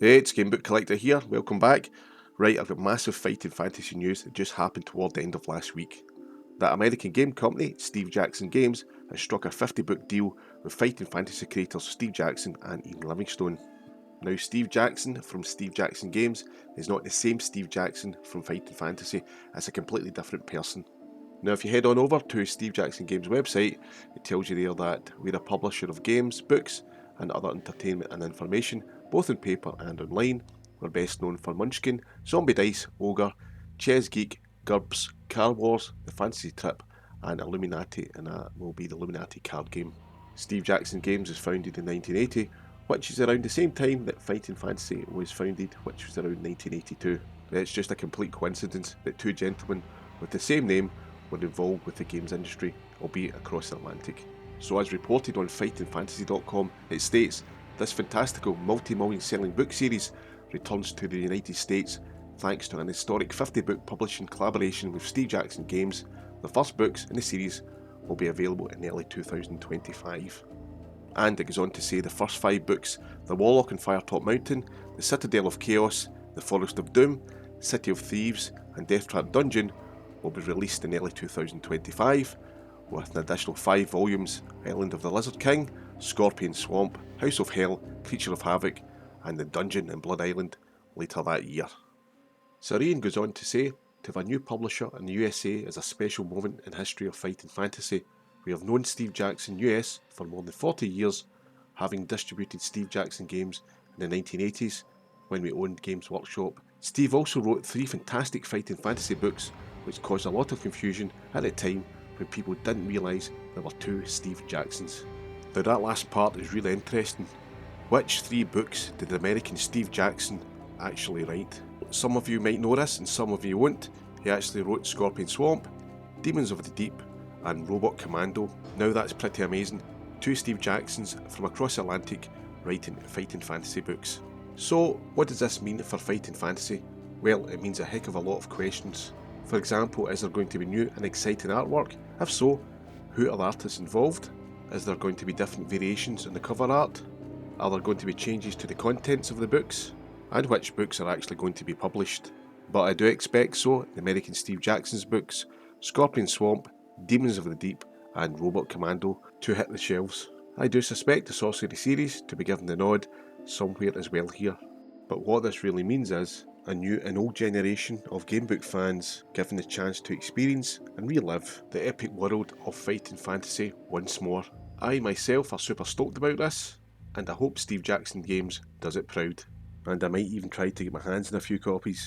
Hey, it's Gamebook Collector here, welcome back. Right, I've got massive fighting fantasy news that just happened toward the end of last week. That American game company, Steve Jackson Games, has struck a 50-book deal with fighting fantasy creators Steve Jackson and Ian Livingstone. Now, Steve Jackson from Steve Jackson Games is not the same Steve Jackson from Fighting Fantasy, it's a completely different person. Now, if you head on over to Steve Jackson Games' website, it tells you there that we're a publisher of games, books, and other entertainment and information, both in paper and online. We're best known for Munchkin, Zombie Dice, Ogre, Chess Geek, GURPS, Car Wars, The Fantasy Trip, and Illuminati, and that will be the Illuminati card game. Steve Jackson Games was founded in 1980, which is around the same time that Fighting Fantasy was founded, which was around 1982. It's just a complete coincidence that two gentlemen with the same name were involved with the games industry, albeit across the Atlantic. So as reported on fightingfantasy.com, it states, this fantastical multi-million selling book series returns to the United States thanks to an historic 50-book publishing collaboration with Steve Jackson Games. The first books in the series will be available in early 2025. And it goes on to say the first 5 books, The Warlock and Firetop Mountain, The Citadel of Chaos, The Forest of Doom, City of Thieves, and Death Trap Dungeon will be released in early 2025, with an additional 5 volumes, Island of the Lizard King, Scorpion Swamp, House of Hell, Creature of Havoc, and The Dungeon in Blood Island later that year. Sir Ian goes on to say, to have a new publisher in the USA is a special moment in history of fighting fantasy. We have known Steve Jackson US for more than 40 years, having distributed Steve Jackson games in the 1980s when we owned Games Workshop. Steve also wrote 3 fantastic fighting fantasy books which caused a lot of confusion at the time when people didn't realise there were 2 Steve Jacksons. Now that last part is really interesting. Which 3 books did the American Steve Jackson actually write? Some of you might know this and some of you won't. He actually wrote Scorpion Swamp, Demons of the Deep, and Robot Commando. Now that's pretty amazing. 2 Steve Jacksons from across the Atlantic writing fighting fantasy books. So what does this mean for fighting fantasy? Well, it means a heck of a lot of questions. For example, is there going to be new and exciting artwork? If so, who are the artists involved? Is there going to be different variations in the cover art? Are there going to be changes to the contents of the books? And which books are actually going to be published? But I do expect so, the American Steve Jackson's books, Scorpion Swamp, Demons of the Deep, and Robot Commando to hit the shelves. I do suspect the Sorcery series to be given the nod somewhere as well here. But what this really means is a new and old generation of Gamebook fans given the chance to experience and relive the epic world of fighting fantasy once more. I myself are super stoked about this, and I hope Steve Jackson Games does it proud. And I might even try to get my hands on a few copies.